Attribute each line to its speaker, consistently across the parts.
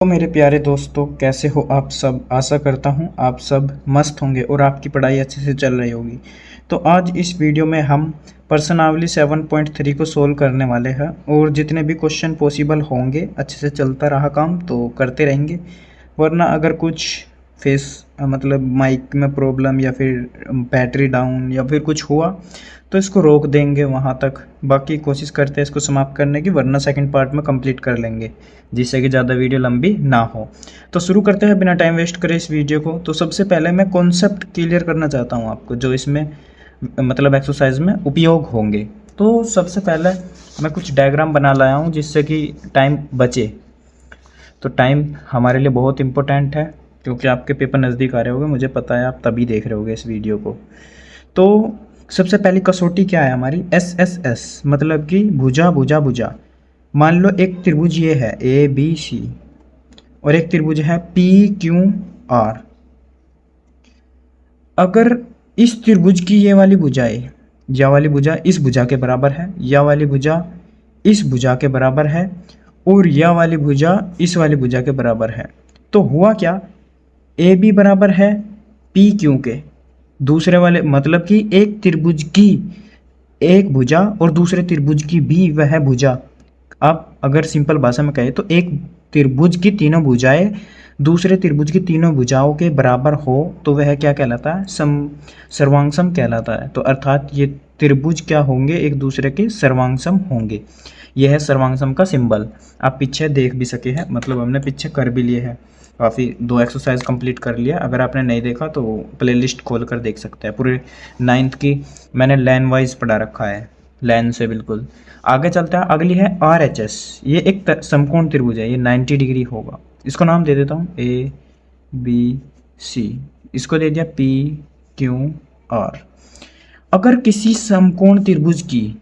Speaker 1: तो मेरे प्यारे दोस्तों, कैसे हो आप सब। आशा करता हूँ आप सब मस्त होंगे और आपकी पढ़ाई अच्छे से चल रही होगी। तो आज इस वीडियो में हम पर्सनावली 7.3 को सोल्व करने वाले हैं और जितने भी क्वेश्चन पॉसिबल होंगे अच्छे से चलता रहा काम तो करते रहेंगे, वरना अगर कुछ मतलब माइक में प्रॉब्लम या फिर बैटरी डाउन या फिर कुछ हुआ तो इसको रोक देंगे वहाँ तक। बाकी कोशिश करते हैं इसको समाप्त करने की, वरना सेकंड पार्ट में कंप्लीट कर लेंगे जिससे कि ज़्यादा वीडियो लंबी ना हो। तो शुरू करते हैं बिना टाइम वेस्ट करे इस वीडियो को। तो सबसे पहले मैं कॉन्सेप्ट क्लियर करना चाहता हूँ आपको जो इसमें मतलब एक्सरसाइज में उपयोग होंगे। तो सबसे पहले मैं कुछ डायग्राम बना लाया हूँ जिससे कि टाइम बचे। तो टाइम हमारे लिए बहुत इम्पोर्टेंट है क्योंकि आपके पेपर नज़दीक आ रहे होंगे, मुझे पता है आप तभी देख रहे होगे इस वीडियो को। तो सबसे पहली कसौटी क्या है हमारी, एस मतलब कि भुजा भुजा भुजा। मान लो एक त्रिभुज ये है ABC और एक त्रिभुज है PQR। अगर इस त्रिभुज की ये वाली भुजाएं, या वाली भुजा इस भुजा के बराबर है, या वाली भुजा इस भुजा के बराबर है और या वाली भुजा इस वाली भुजा के बराबर है, तो हुआ क्या, AB बराबर है PQ के। दूसरे वाले मतलब कि एक त्रिभुज की एक भुजा और दूसरे त्रिभुज की भी वह भुजा। आप अगर सिंपल भाषा में कहें तो एक त्रिभुज की तीनों भुजाएं दूसरे त्रिभुज की तीनों भुजाओं के बराबर हो तो वह क्या कहलाता है, सर्वांगसम कहलाता है। तो अर्थात ये त्रिभुज क्या होंगे, एक दूसरे के सर्वांगसम होंगे। यह है सर्वांगसम का सिंबल। आप पीछे देख भी सके हैं, मतलब हमने पीछे कर भी लिए हैं, काफ़ी 2 एक्सरसाइज कंप्लीट कर लिया। अगर आपने नहीं देखा तो प्लेलिस्ट खोल कर देख सकते हैं। पूरे 9th की मैंने लाइन वाइज पढ़ा रखा है, लाइन से बिल्कुल। आगे चलता है, अगली है RHS। ये एक समकोण त्रिभुज है, ये 90 डिग्री होगा। इसको नाम दे देता हूँ ABC, इसको दे दिया PQR। अगर किसी समकोण त्रिभुज की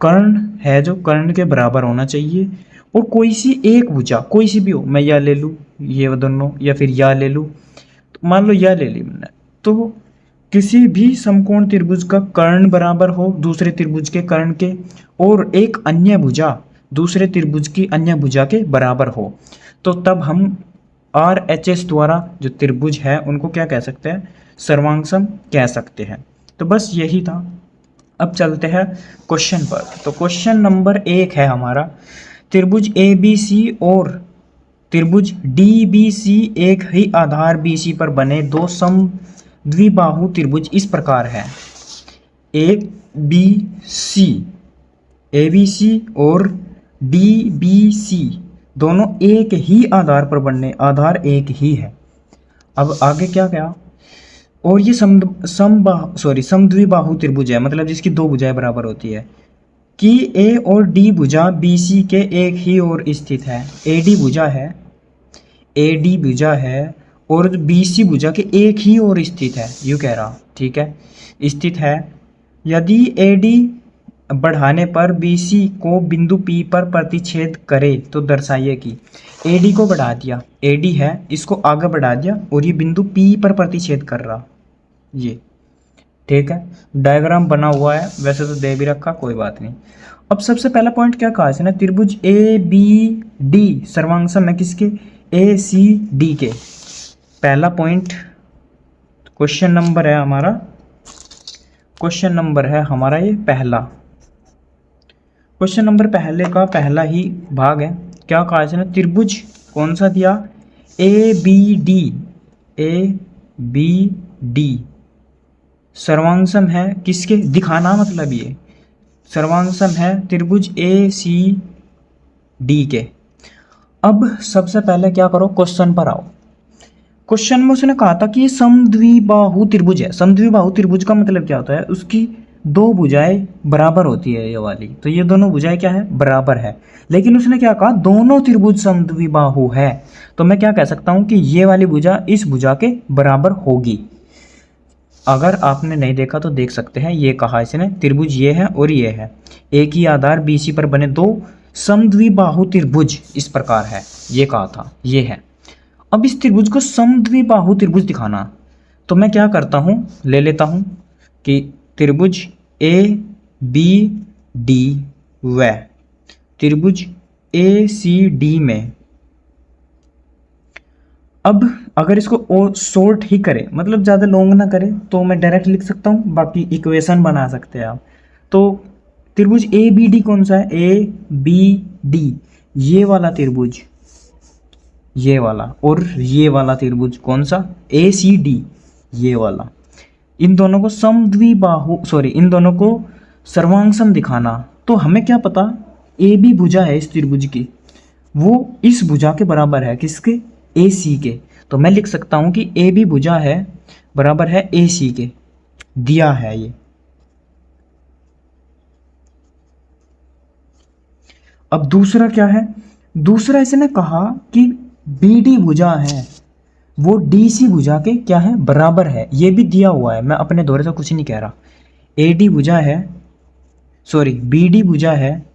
Speaker 1: कर्ण है जो कर्ण के बराबर होना चाहिए और कोई सी एक भुजा कोई सी भी हो, मैं या ले लूँ ये दोनों या फिर या ले लूँ, तो मान लो या ले ली मैंने, तो किसी भी समकोण त्रिभुज का कर्ण बराबर हो दूसरे त्रिभुज के कर्ण के और एक अन्य भुजा दूसरे त्रिभुज की अन्य भुजा के बराबर हो, तो तब हम RHS द्वारा जो त्रिभुज है उनको क्या कह सकते हैं, सर्वांगसम कह सकते हैं। तो बस यही था। अब चलते हैं क्वेश्चन पर। तो क्वेश्चन नंबर 1 है हमारा, त्रिभुज ABC और त्रिभुज DBC एक ही आधार BC पर बने दो समद्विबाहु त्रिभुज इस प्रकार है। ABC और DBC दोनों एक ही आधार पर बनने, आधार एक ही है। अब आगे क्या क्या, और ये समद्विबाहु त्रिभुज है, मतलब जिसकी दो भुजाएं बराबर होती है कि A और D भुजा BC के एक ही ओर स्थित है। AD भुजा है और BC भुजा के एक ही ओर स्थित है, यूँ कह रहा, ठीक है, स्थित है। यदि AD बढ़ाने पर BC को बिंदु P पर प्रतिच्छेद करे तो दर्शाइए कि AD को बढ़ा दिया, AD है, इसको आगे बढ़ा दिया और ये बिंदु P पर प्रतिच्छेद कर रहा, ये ठीक है। डायग्राम बना हुआ है, वैसे तो दे भी रखा, कोई बात नहीं। अब सबसे पहला पॉइंट क्या कहा इसने, त्रिभुज ABD सर्वांगसम है किसके, ACD के। पहला पॉइंट क्वेश्चन नंबर है हमारा, क्वेश्चन नंबर है हमारा ये पहला, क्वेश्चन नंबर पहले का पहला ही भाग है। क्या कहा इसने, त्रिभुज कौन सा दिया, ABD सर्वांगसम है किसके, दिखाना मतलब ये सर्वांगसम है त्रिभुज ACD के। अब सबसे पहले क्या करो, क्वेश्चन पर आओ। क्वेश्चन में उसने कहा था कि ये समद्विबाहु त्रिभुज है। समद्विबाहु त्रिभुज का मतलब क्या होता है, उसकी दो भुजाएं बराबर होती है ये वाली, तो ये दोनों भुजाएं क्या है, बराबर है। लेकिन उसने क्या कहा, दोनों त्रिभुज समद्विबाहु है, तो मैं क्या कह सकता हूं कि ये वाली भुजा इस भुजा के बराबर होगी। अगर आपने नहीं देखा तो देख सकते हैं, ये कहा इसने त्रिभुज ये है और ये है, एक ही आधार BC पर बने दो समद्विबाहु त्रिभुज इस प्रकार है, ये कहा था, ये है। अब इस त्रिभुज को समद्विबाहु त्रिभुज दिखाना, तो मैं क्या करता हूं, ले लेता हूं कि त्रिभुज ABD व त्रिभुज ACD में अब अगर इसको शॉर्ट ही करे, मतलब ज़्यादा लॉन्ग ना करे, तो मैं डायरेक्ट लिख सकता हूँ, बाकी इक्वेशन बना सकते हैं आप। तो त्रिभुज ए बी डी कौन सा है? ए बी डी, ये वाला त्रिभुज, ये वाला, और ये वाला त्रिभुज कौन सा? ए सी डी, ये वाला। इन दोनों को समद्विबाहु, सॉरी, इन दोनों को सर्वांगसम दिखाना। तो हमें क्या पता, ए बी भुजा है इस त्रिभुज की, वो इस भुजा के बराबर है, किसके? ए सी के। तो मैं लिख सकता हूं कि ए बी भुजा है बराबर है ए सी के, दिया है ये। अब दूसरा क्या है? दूसरा इसने कहा कि बी डी भुजा है, वो डी सी भुजा के क्या है? बराबर है। ये भी दिया हुआ है, मैं अपने दौरे से कुछ नहीं कह रहा। ए डी भुजा है, सॉरी, बी डी भुजा है,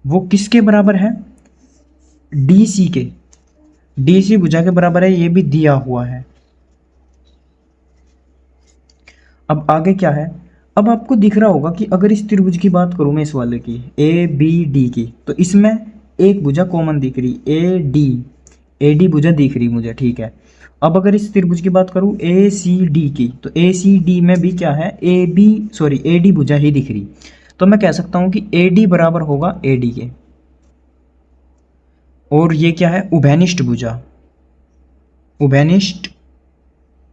Speaker 1: वो किसके बराबर है? डी सी के, डी सी भुजा के बराबर है, ये भी दिया हुआ है। अब आगे क्या है? अब आपको दिख रहा होगा कि अगर इस त्रिभुज की बात करूं मैं, इस वाले की, ए बी डी की, तो इसमें एक भुजा कॉमन दिख रही, ए डी भुजा दिख रही मुझे, ठीक है। अब अगर इस त्रिभुज की बात करूं ए सी डी की, तो ए सी डी में भी क्या है? ए डी भुजा ही दिख रही। तो मैं कह सकता हूं कि ए डी बराबर होगा ए डी के, और ये क्या है? उभयनिष्ठ भुजा, उभयनिष्ठ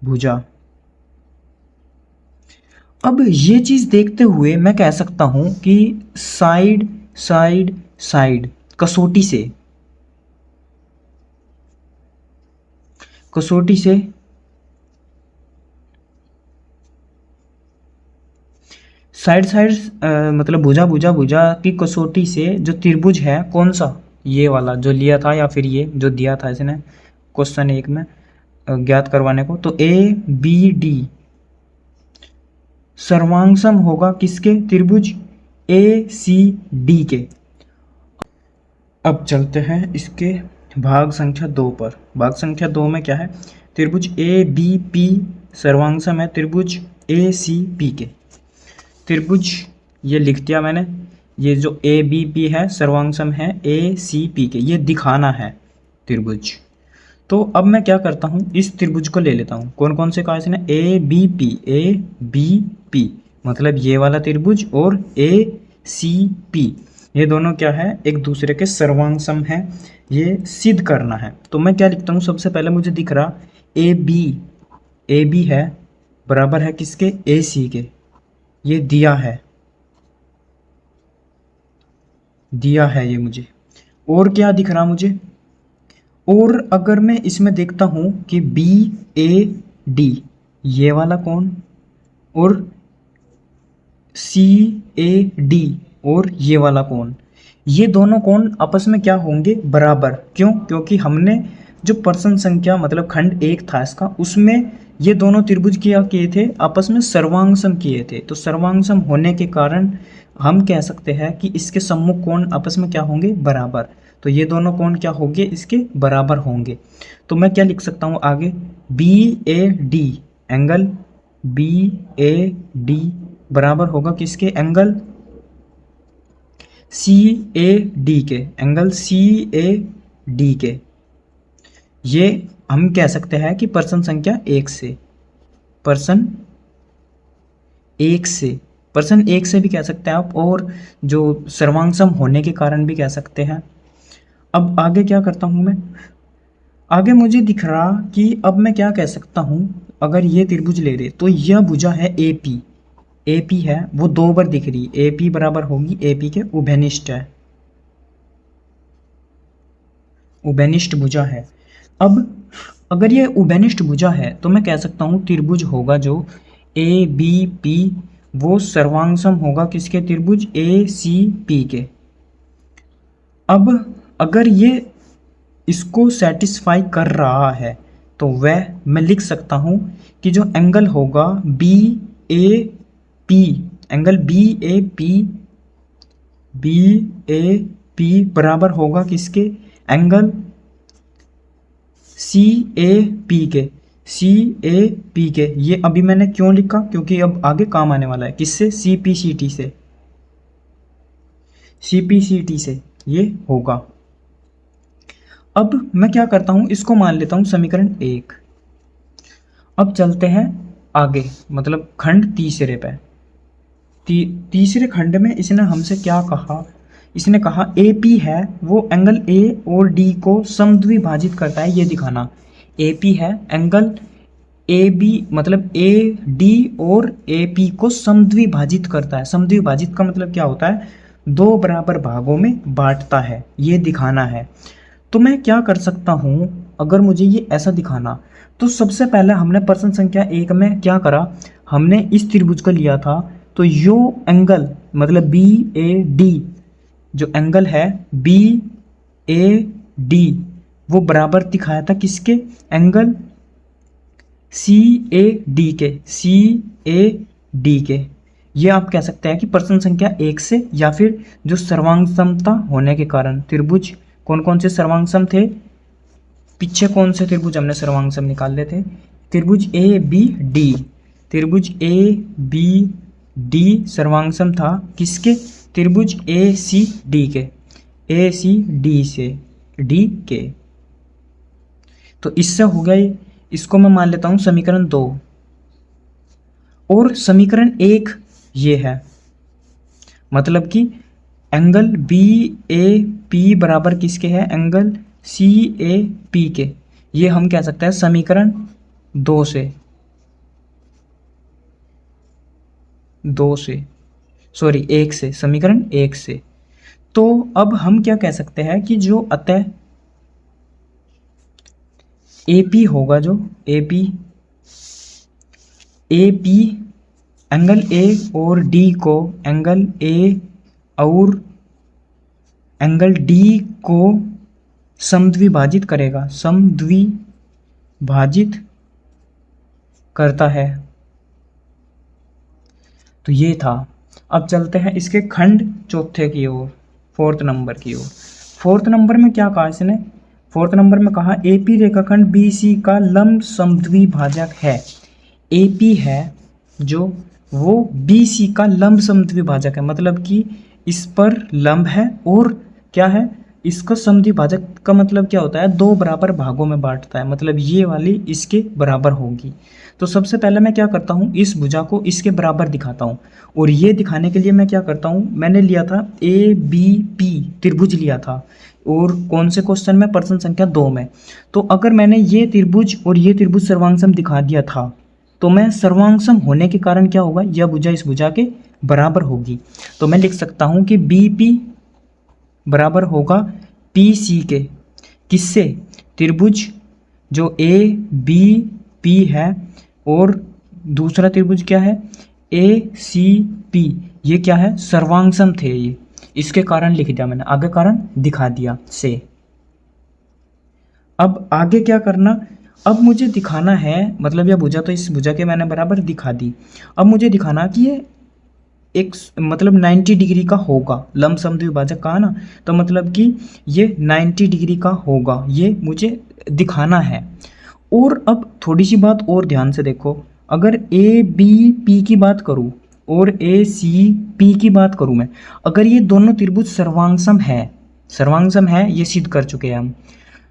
Speaker 1: भुजा। अब ये चीज देखते हुए मैं कह सकता हूं कि साइड साइड साइड, कसौटी से, कसौटी से साइड साइड, मतलब भुजा भुजा भुजा की कसौटी से जो त्रिभुज है, कौन सा? ये वाला जो लिया था, या फिर ये जो दिया था इसने क्वेश्चन 1 में ज्ञात करवाने को, तो ए बी डी सर्वांगसम होगा किसके? त्रिभुज ए सी डी के। अब चलते हैं इसके भाग संख्या 2 पर। भाग संख्या 2 में क्या है? त्रिभुज ए बी पी सर्वांगसम है त्रिभुज ए सी पी के। त्रिभुज ये लिख दिया मैंने, ये जो ए बी पी है सर्वांगसम है ए सी पी के, ये दिखाना है त्रिभुज। तो अब मैं क्या करता हूँ, इस त्रिभुज को ले लेता हूँ। कौन कौन से कहा इसने? ए बी पी, मतलब ये वाला त्रिभुज, और ए सी पी, ये दोनों क्या है? एक दूसरे के सर्वांगसम है, ये सिद्ध करना है। तो मैं क्या लिखता हूँ? सबसे पहले मुझे दिख रहा ए बी है बराबर है किसके? ए सी के, ये दिया है ये मुझे। और क्या दिख रहा मुझे? और अगर मैं इसमें देखता हूं कि बी ए डी, ये वाला कौन, और सी ए डी, और ये वाला कौन, ये दोनों कौन आपस में क्या होंगे? बराबर। क्यों? क्योंकि हमने जो प्रश्न संख्या, मतलब खंड 1 था इसका, उसमें ये दोनों त्रिभुज क्या किए थे? आपस में सर्वांगसम किए थे। तो सर्वांगसम होने के कारण हम कह सकते हैं कि इसके सम्मुख कोण आपस में क्या होंगे? बराबर। तो ये दोनों कोण क्या होंगे? इसके बराबर होंगे। तो मैं क्या लिख सकता हूँ आगे? B A D, angle B A D बराबर होगा किसके? एंगल सी ए डी के, एंगल सी ए डी के। ये हम कह सकते हैं कि प्रश्न संख्या 1 से, प्रश्न 1 से भी कह सकते हैं आप, और जो सर्वांगसम होने के कारण भी कह सकते हैं। अब आगे क्या करता हूं मैं? आगे मुझे दिख रहा कि अब मैं क्या कह सकता हूं, अगर ये त्रिभुज ले रहे तो यह भुजा है AP है, वो 2 बार दिख रही, AP बराबर होगी AP के उभयनिष्ठ है, उभयनिष्ठ भुजा है। अब अगर ये उभयनिष्ठ भुजा है तो मैं कह सकता हूँ त्रिभुज होगा जो ABP, वो सर्वांगसम होगा किसके? त्रिभुज ACP के। अब अगर ये इसको सेटिस्फाई कर रहा है तो वह मैं लिख सकता हूँ कि जो एंगल होगा BAP, एंगल BAP बराबर होगा किसके? एंगल CAP के। ये अभी मैंने क्यों लिखा? क्योंकि अब आगे काम आने वाला है। किससे? CPCT से ये होगा। अब मैं क्या करता हूँ, इसको मान लेता हूँ समीकरण 1। अब चलते हैं आगे, मतलब खंड तीसरे पे। तीसरे खंड में इसने हमसे क्या कहा, इसने कहा ए पी है वो एंगल ए और डी को समद्विभाजित करता है, ये दिखाना। ए पी है एंगल ए बी, मतलब ए डी और ए पी को समद्विभाजित करता है। समद्विभाजित का मतलब क्या होता है, दो बराबर भागों में बांटता है, ये दिखाना है। तो मैं क्या कर सकता हूँ, अगर मुझे ये ऐसा दिखाना, तो सबसे पहले हमने प्रश्न संख्या 1 में क्या करा, हमने इस त्रिभुज को लिया था, तो यो एंगल मतलब बी ए डी, जो एंगल है बी ए डी, वो बराबर दिखाया था किसके, एंगल सी ए डी के, सी ए डी के। ये आप कह सकते हैं कि प्रश्न संख्या 1 से, या फिर जो सर्वांग समता होने के कारण त्रिभुज कौन कौन से सर्वांग सम थे, पीछे कौन से त्रिभुज हमने सर्वांग सम निकाल लेते, त्रिभुज ए बी डी, त्रिभुज ए बी डी सर्वांग सम था किसके, त्रिभुज ए सी डी के, ए सी डी से डी के। तो इससे हो गया, इसको मैं मान लेता हूं समीकरण 2। और समीकरण 1 ये है, मतलब कि एंगल बी ए पी बराबर किसके है, एंगल सी ए पी के। ये हम कह सकते हैं समीकरण 2 से, सॉरी 1 से, समीकरण 1 से। तो अब हम क्या कह सकते हैं कि जो अतः AP होगा, जो AP एंगल A और D को एंगल A और एंगल D को समद्विभाजित करेगा, समद्विभाजित करता है। तो ये था। अब चलते हैं इसके खंड चौथे की ओर, 4th नंबर की ओर। 4th नंबर में क्या कहा इसने, 4th नंबर में कहा AP रेखाखंड BC का लंब समद्विभाजक है। AP है जो, वो BC का लंब समद्विभाजक है, मतलब कि इस पर लंब है और क्या है, इसका समद्विभाजक का मतलब क्या होता है, दो बराबर भागों में बांटता है, मतलब ये वाली इसके बराबर होगी। तो सबसे पहले मैं क्या करता हूँ, इस भुजा को इसके बराबर दिखाता हूँ, और ये दिखाने के लिए मैं क्या करता हूँ, मैंने लिया था ABP त्रिभुज लिया था, और कौन से क्वेश्चन में, प्रश्न संख्या 2 में। तो अगर मैंने ये त्रिभुज और ये त्रिभुज सर्वांगसम दिखा दिया था, तो मैं सर्वांगसम होने के कारण क्या होगा, यह भुजा इस भुजा के बराबर होगी। तो मैं लिख सकता हूँ कि BP बराबर होगा PC के, किससे, त्रिभुज जो ABP है, और दूसरा त्रिभुज क्या है ACP, ये क्या है, सर्वांगसम थे ये, इसके कारण लिख दिया मैंने, आगे कारण दिखा दिया से। अब आगे क्या करना, अब मुझे दिखाना है, मतलब यह भुजा तो इस भुजा के मैंने बराबर दिखा दी, अब मुझे दिखाना कि ये एक मतलब 90 डिग्री का होगा, लंब समद्विभाजक कहा ना, तो मतलब कि ये 90 डिग्री का होगा, ये मुझे दिखाना है। और अब थोड़ी सी बात और ध्यान से देखो, अगर ABP की बात करूँ और ACP की बात करूँ मैं, अगर ये दोनों त्रिभुज सर्वांगसम है, ये सिद्ध कर चुके हैं हम।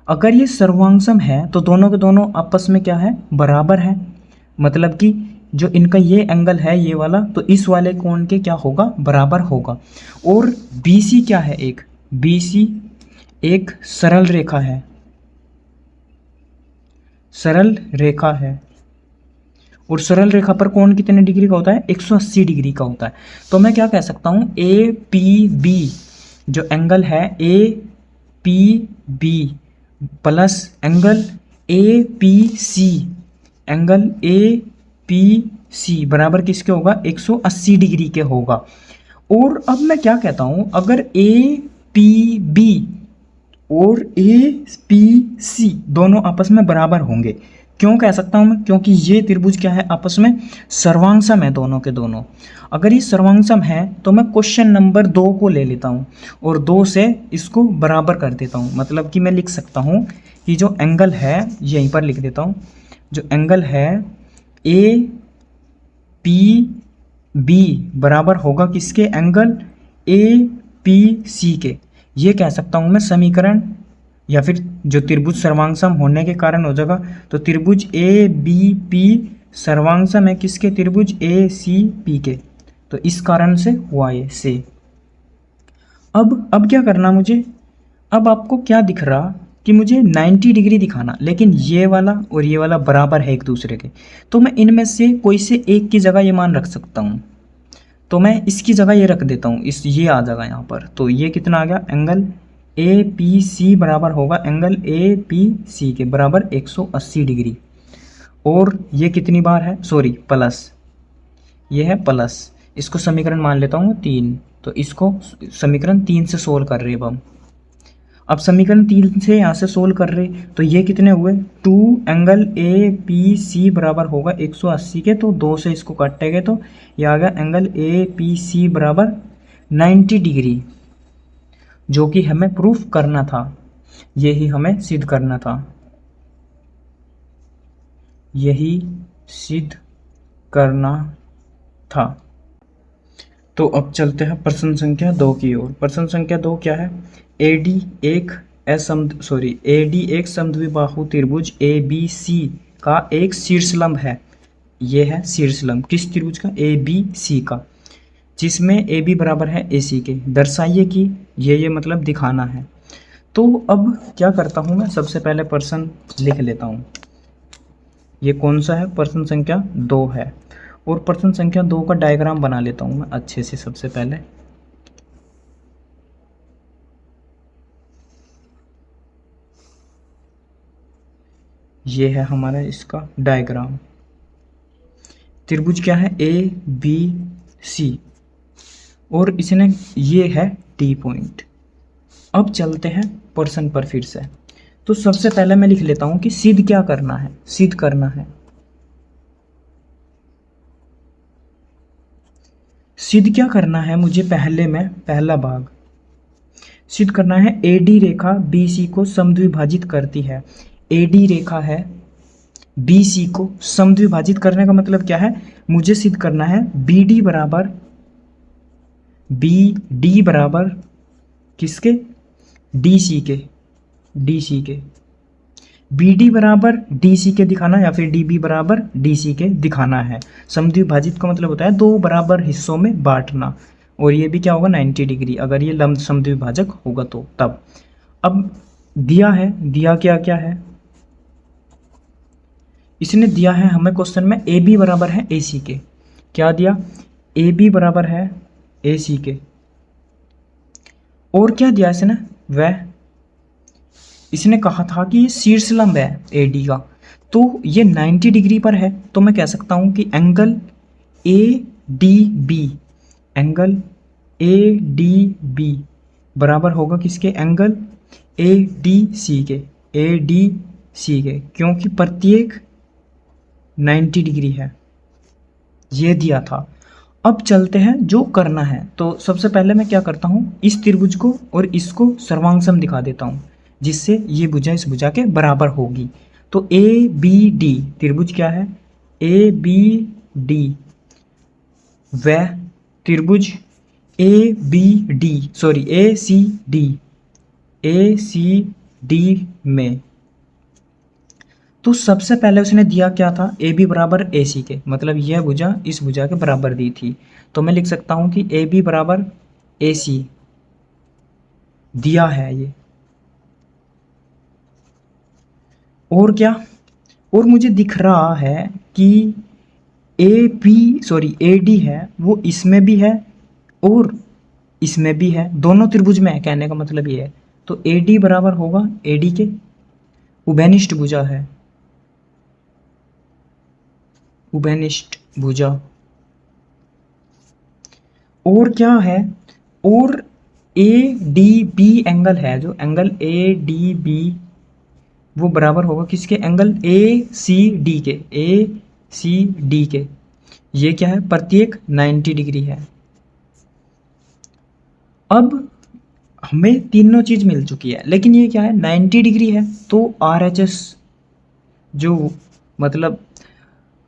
Speaker 1: अगर ये सर्वांगसम है तो दोनों के दोनों आपस में क्या है, बराबर है, मतलब कि जो इनका ये एंगल है ये वाला, तो इस वाले कोण के क्या होगा, बराबर होगा। और BC क्या है, एक BC एक सरल रेखा है, सरल रेखा है, और सरल रेखा पर कोण कितने डिग्री का होता है, 180 डिग्री का होता है। तो मैं क्या कह सकता हूँ, APB जो एंगल है APB plus angle APC, angle APC बराबर किसके होगा, 180 डिग्री के होगा। और अब मैं क्या कहता हूँ, अगर APB और APC दोनों आपस में बराबर होंगे, क्यों कह सकता हूँ मैं, क्योंकि ये त्रिभुज क्या है, आपस में सर्वांगसम है दोनों के दोनों। अगर ये सर्वांगसम है तो मैं क्वेश्चन नंबर 2 को ले लेता हूँ और 2 से इसको बराबर कर देता हूँ, मतलब कि मैं लिख सकता हूँ कि जो एंगल है, यहीं पर लिख देता हूँ, जो एंगल है APB बराबर होगा किसके, एंगल APC के। ये कह सकता हूँ मैं समीकरण, या फिर जो त्रिभुज सर्वांग सम होने के कारण हो जाएगा। तो त्रिभुज ए बी पी सर्वांग सम है किसके, त्रिभुज ए सी पी के, तो इस कारण से हुआ ये से। अब क्या करना मुझे, अब आपको क्या दिख रहा कि मुझे 90 डिग्री दिखाना, लेकिन ये वाला और ये वाला बराबर है एक दूसरे के, तो मैं इनमें से कोई से एक की जगह ये मान रख सकता हूँ। तो मैं इसकी जगह ये रख देता हूँ, ये आ जाएगा यहाँ पर। तो ये कितना आ गया, एंगल ए पी सी बराबर होगा एंगल ए पी सी के बराबर 180 डिग्री। और ये कितनी बार है, सॉरी प्लस, ये है प्लस, इसको समीकरण मान लेता हूँ 3। तो इसको समीकरण 3 से सोल्व कर रहे हैं अब समीकरण 3 से यहाँ से सोल्व कर रहे, तो ये कितने हुए 2 एंगल ए पी सी बराबर होगा 180 के, तो 2 से इसको काटेंगे तो ये आ गया एंगल ए पी सी बराबर 90 डिग्री, जो कि हमें प्रूफ करना था, यही हमें सिद्ध करना था, यही सिद्ध करना था। तो अब चलते हैं प्रश्न संख्या 2 की ओर। प्रश्न संख्या 2 क्या है, एडी एक समद्विबाहु त्रिभुज ए बी सी का एक शीर्षलंब है। ये है शीर्षलंब किस त्रिभुज का, ए बी सी का, जिसमें ए बी बराबर है ए सी के। दर्शाइए कि ये मतलब दिखाना है। तो अब क्या करता हूँ मैं, सबसे पहले प्रश्न लिख लेता हूँ। ये कौन सा है, प्रश्न संख्या 2 है। और प्रश्न संख्या 2 का डायग्राम बना लेता हूँ मैं अच्छे से। सबसे पहले ये है हमारा इसका डायग्राम। त्रिभुज क्या है, ए बी सी, और इसने ये है डी पॉइंट। अब चलते हैं प्रश्न पर फिर से। तो सबसे पहले मैं लिख लेता हूं कि सिद्ध क्या करना है, सिद्ध करना है, सिद्ध क्या करना है मुझे, पहला भाग सिद्ध करना है। एडी रेखा बीसी को समद्विभाजित करती है। एडी रेखा है बीसी को समद्विभाजित करने का मतलब क्या है, मुझे सिद्ध करना है बीडी बराबर किसके, डीसी के, बीडी बराबर डीसी के दिखाना या फिर डीबी बराबर डीसी के दिखाना है। समद्विभाजित का मतलब होता है दो बराबर हिस्सों में बांटना, और ये भी क्या होगा 90 डिग्री, अगर ये लंब समद्विभाजक होगा तो तब। अब दिया है, दिया क्या है, इसने दिया है हमें क्वेश्चन में ए बी बराबर है ए सी के। क्या दिया, ए बी बराबर है ए सी के, और क्या दिया इसने, वह इसने कहा था कि ये शीर्ष लंब है ए डी का, तो ये 90 डिग्री पर है। तो मैं कह सकता हूं कि एंगल ए डी बी बराबर होगा किसके, एंगल ए डी सी के, क्योंकि प्रत्येक 90 डिग्री है, ये दिया था। अब चलते हैं जो करना है। तो सबसे पहले मैं क्या करता हूँ, इस त्रिभुज को और इसको सर्वांगसम दिखा देता हूँ, जिससे ये भुजा इस भुजा के बराबर होगी। तो ए बी डी त्रिभुज क्या है, ए बी डी, वह त्रिभुज ए सी डी में। तो सबसे पहले उसने दिया क्या था, ए बी बराबर ए सी के, मतलब यह भुजा इस भुजा के बराबर दी थी। तो मैं लिख सकता हूं कि ए बी बराबर ए सी दिया है ये। और क्या, और मुझे दिख रहा है कि ए डी है वो इसमें भी है और इसमें भी है, दोनों त्रिभुज में है, कहने का मतलब ये है। तो ए डी बराबर होगा ए डी के, उभयनिष्ठ भुजा है, उभयनिष्ठ भुजा। और क्या है, और ए डी बी एंगल है, जो एंगल ए डी बी वो बराबर होगा किसके, एंगल ए सी डी के, ये क्या है, प्रत्येक 90 डिग्री है। अब हमें तीनों चीज मिल चुकी है, लेकिन ये क्या है 90 डिग्री है, तो RHS जो मतलब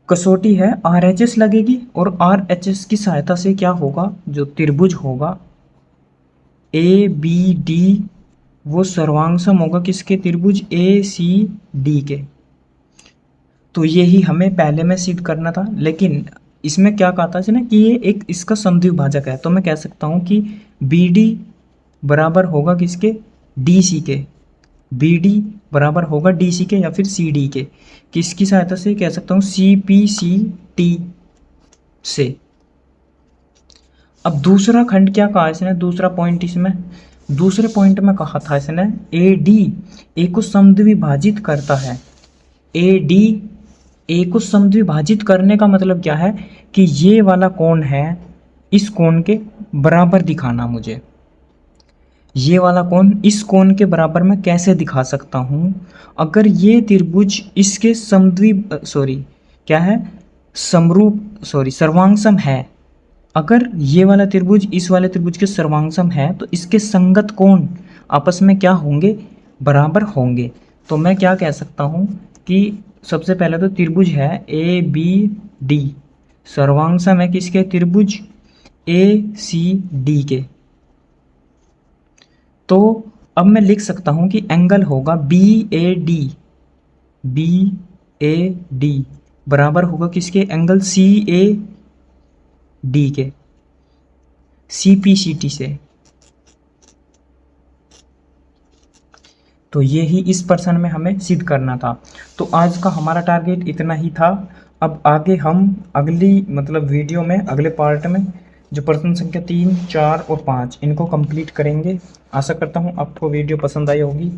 Speaker 1: कसौटी है RHS लगेगी, और RHS की सहायता से क्या होगा, जो त्रिभुज होगा ए बी डी वो सर्वांग होगा किसके, त्रिभुज ए सी डी के। तो यही हमें पहले में सिद्ध करना था, लेकिन इसमें क्या कहा था इसने कि ये एक इसका समद्विभाजक है। तो मैं कह सकता हूँ कि बी डी बराबर होगा किसके, डी सी के। बी डी बराबर होगा डी सी के या फिर सी डी के। किसकी सहायता से कह सकता हूँ, सी पी सी टी से। अब दूसरा खंड क्या कहा इसने, दूसरा पॉइंट इसमें, दूसरे पॉइंट में कहा था इसने ए डी ए को समद्विभाजित करता है। ए डी ए को समद्विभाजित करने का मतलब क्या है कि ये वाला कोण है, इस कोण के बराबर दिखाना मुझे। ये वाला कोण इस कोण के बराबर मैं कैसे दिखा सकता हूँ, अगर ये त्रिभुज इसके क्या है, सर्वांगसम है। अगर ये वाला त्रिभुज इस वाले त्रिभुज के सर्वांगसम है तो इसके संगत कोण आपस में क्या होंगे, बराबर होंगे। तो मैं क्या कह सकता हूँ कि सबसे पहले तो त्रिभुज है ए बी डी, सर्वांगसम है किसके, त्रिभुज ए सी डी के। तो अब मैं लिख सकता हूँ कि एंगल होगा बी ए डी बराबर होगा किसके, एंगल सी ए डी के, सी पी सी टी से। तो ये ही इस प्रश्न में हमें सिद्ध करना था। तो आज का हमारा टारगेट इतना ही था। अब आगे हम अगली वीडियो में, अगले पार्ट में जो प्रश्न संख्या 3, 4 और 5 इनको कंप्लीट करेंगे। आशा करता हूँ आपको वीडियो पसंद आई होगी।